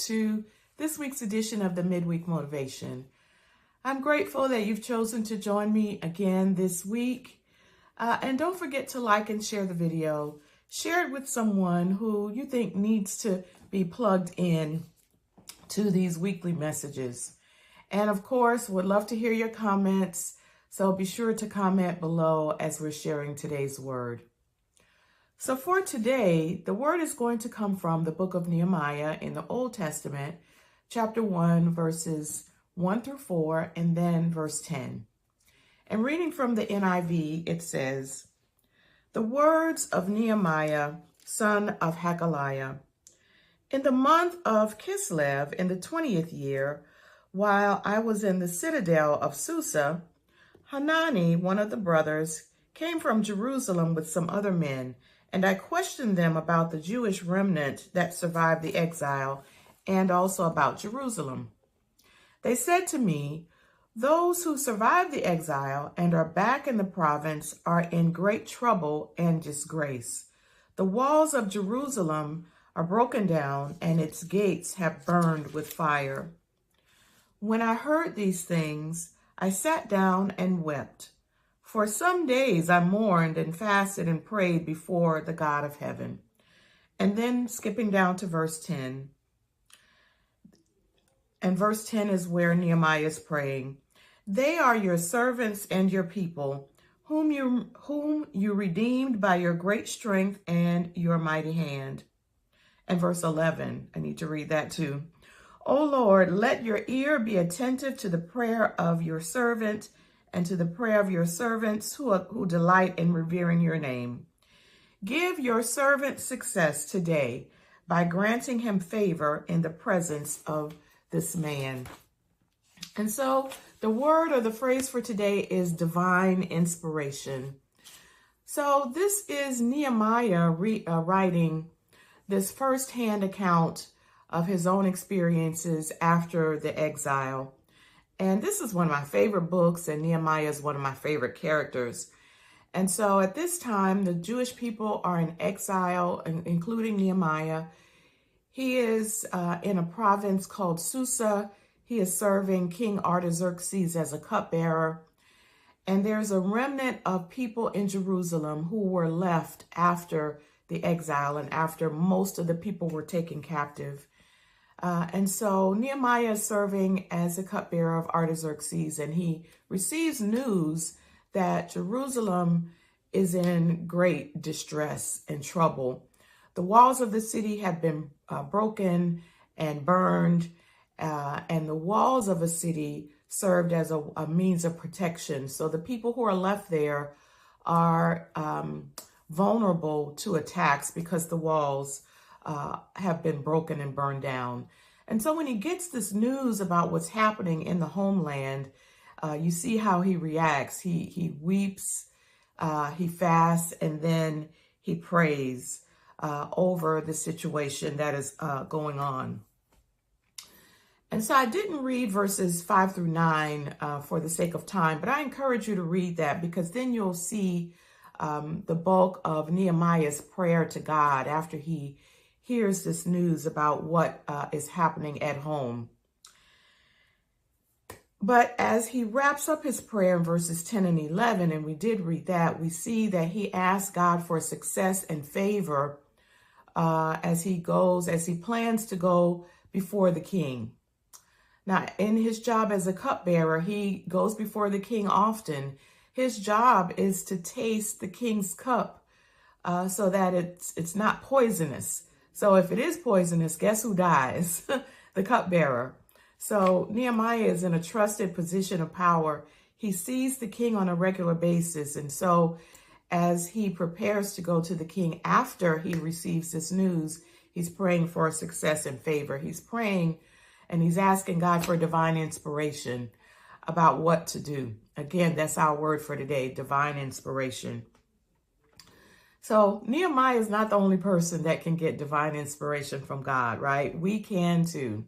to this week's edition of the Midweek Motivation. I'm grateful that you've chosen to join me again this week. And don't forget to like and share the video. Share it with someone who you think needs to be plugged in to these weekly messages. And of course, would love to hear your comments. So be sure to comment below as we're sharing today's word. So for today, the word is going to come from the book of Nehemiah in the Old Testament, chapter 1, verses 1 through 4, and then verse 10. And reading from the NIV, it says, "The words of Nehemiah, son of Hakaliah. In the month of Kislev, in the 20th year, while I was in the citadel of Susa, Hanani, one of the brothers, came from Jerusalem with some other men, and I questioned them about the Jewish remnant that survived the exile and also about Jerusalem. They said to me, 'Those who survived the exile and are back in the province are in great trouble and disgrace. The walls of Jerusalem are broken down and its gates have burned with fire.' When I heard these things, I sat down and wept. For some days I mourned and fasted and prayed before the God of heaven." And then skipping down to verse 10. And verse 10 is where Nehemiah is praying. "They are your servants and your people, whom you redeemed by your great strength and your mighty hand." And verse 11, I need to read that too. "O Lord, let your ear be attentive to the prayer of your servant and to the prayer of your servants who delight in revering your name. Give your servant success today by granting him favor in the presence of this man." And so the word or the phrase for today is divine inspiration. So this is Nehemiah writing this firsthand account of his own experiences after the exile. And this is one of my favorite books, and Nehemiah is one of my favorite characters. And so at this time, the Jewish people are in exile, including Nehemiah. He is in a province called Susa. He is serving King Artaxerxes as a cupbearer. And there's a remnant of people in Jerusalem who were left after the exile and after most of the people were taken captive. And so Nehemiah is serving as a cupbearer of Artaxerxes, and he receives news that Jerusalem is in great distress and trouble. The walls of the city have been broken and burned, and the walls of a city served as a means of protection. So the people who are left there are vulnerable to attacks because the walls have been broken and burned down. And so when he gets this news about what's happening in the homeland, you see how he reacts. He weeps, he fasts, and then he prays over the situation that is going on. And so I didn't read verses 5 through 9 for the sake of time, but I encourage you to read that because then you'll see the bulk of Nehemiah's prayer to God after he hears this news about what is happening at home. But as he wraps up his prayer in verses 10 and 11, and we did read that, we see that he asks God for success and favor as he plans to go before the king. Now, in his job as a cupbearer, he goes before the king often. His job is to taste the king's cup so that it's not poisonous. So if it is poisonous, guess who dies? The cupbearer. So Nehemiah is in a trusted position of power. He sees the king on a regular basis. And so as he prepares to go to the king after he receives this news, he's praying for success and favor. He's praying and he's asking God for divine inspiration about what to do. Again, that's our word for today, divine inspiration. So Nehemiah is not the only person that can get divine inspiration from God, right? We can too.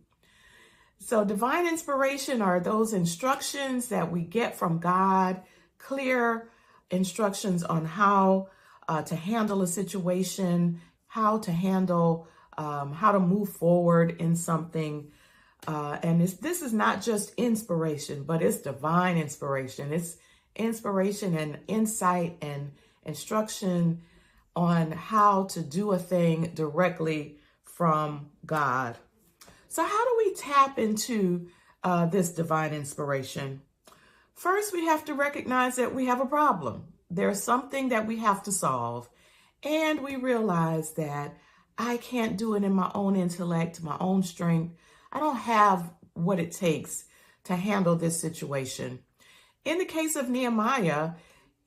So divine inspiration are those instructions that we get from God, clear instructions on how to handle a situation, how to handle how to move forward in something. And this is not just inspiration, but it's divine inspiration. It's inspiration and insight and instruction on how to do a thing directly from God. So how do we tap into this divine inspiration? First, we have to recognize that we have a problem. There's something that we have to solve. And we realize that I can't do it in my own intellect, my own strength. I don't have what it takes to handle this situation. In the case of Nehemiah,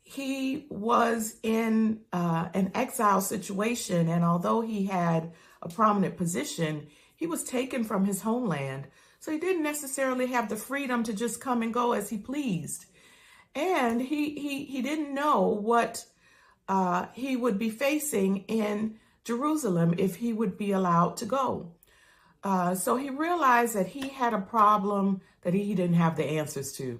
he was in an exile situation, and although he had a prominent position, he was taken from his homeland. So he didn't necessarily have the freedom to just come and go as he pleased. And he didn't know what he would be facing in Jerusalem if he would be allowed to go. So he realized that he had a problem that he didn't have the answers to.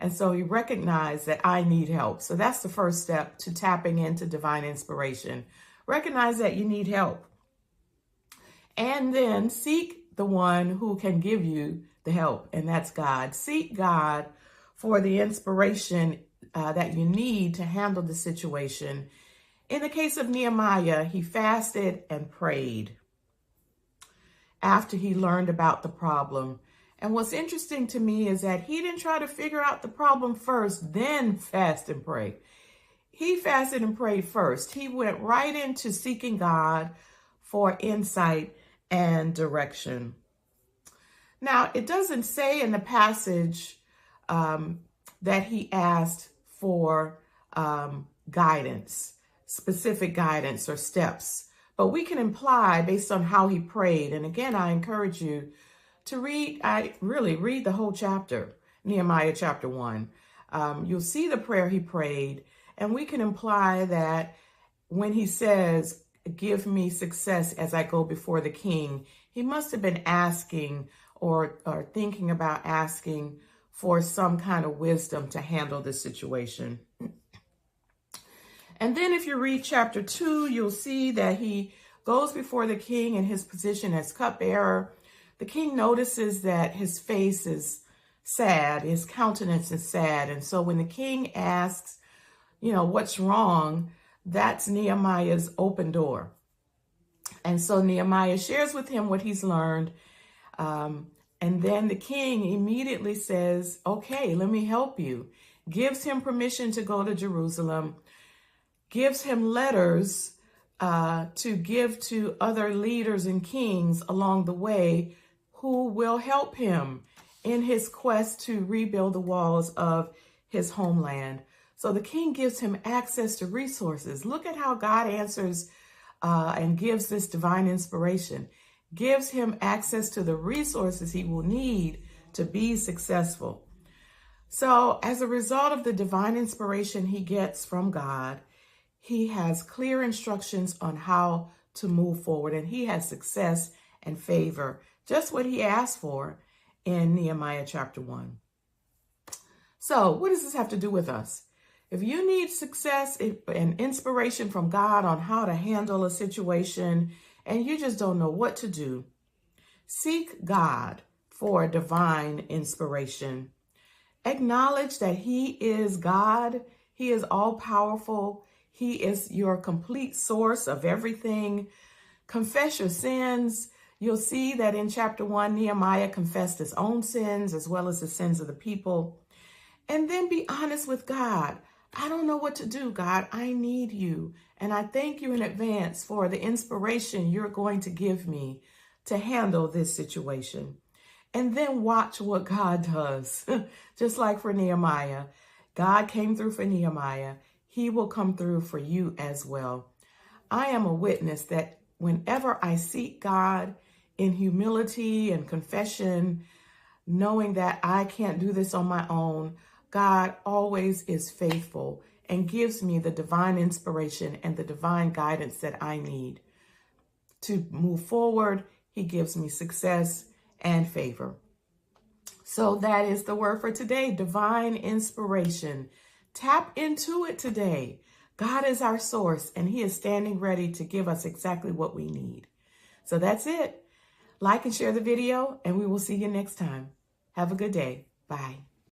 And so he recognized that I need help. So that's the first step to tapping into divine inspiration. Recognize that you need help. And then seek the one who can give you the help, and that's God. Seek God for the inspiration that you need to handle the situation. In the case of Nehemiah, he fasted and prayed after he learned about the problem. And what's interesting to me is that he didn't try to figure out the problem first, then fast and pray. He fasted and prayed first. He went right into seeking God for insight and direction. Now, it doesn't say in the passage that he asked for guidance, specific guidance or steps, but we can imply based on how he prayed. And again, I encourage you to read the whole chapter, Nehemiah chapter 1. You'll see the prayer he prayed, and we can imply that when he says, give me success as I go before the king, he must have been asking or thinking about asking for some kind of wisdom to handle this situation. And then if you read chapter 2, you'll see that he goes before the king in his position as cupbearer. The king notices that his face is sad, his countenance is sad. And so when the king asks, what's wrong, that's Nehemiah's open door. And so Nehemiah shares with him what he's learned. And then the king immediately says, okay, let me help you. Gives him permission to go to Jerusalem, gives him letters to give to other leaders and kings along the way who will help him in his quest to rebuild the walls of his homeland. So the king gives him access to resources. Look at how God answers and gives this divine inspiration, gives him access to the resources he will need to be successful. So as a result of the divine inspiration he gets from God, he has clear instructions on how to move forward, and he has success and favor, just what he asked for in Nehemiah chapter 1. So what does this have to do with us? If you need success and inspiration from God on how to handle a situation and you just don't know what to do, seek God for divine inspiration. Acknowledge that he is God. He is all powerful. He is your complete source of everything. Confess your sins. You'll see that in chapter 1, Nehemiah confessed his own sins as well as the sins of the people. And then be honest with God. I don't know what to do, God. I need you. And I thank you in advance for the inspiration you're going to give me to handle this situation. And then watch what God does. Just like for Nehemiah. God came through for Nehemiah. He will come through for you as well. I am a witness that whenever I seek God in humility and confession, knowing that I can't do this on my own, God always is faithful and gives me the divine inspiration and the divine guidance that I need to move forward. He gives me success and favor. So that is the word for today, divine inspiration. Tap into it today. God is our source, and he is standing ready to give us exactly what we need. So that's it. Like and share the video, and we will see you next time. Have a good day. Bye.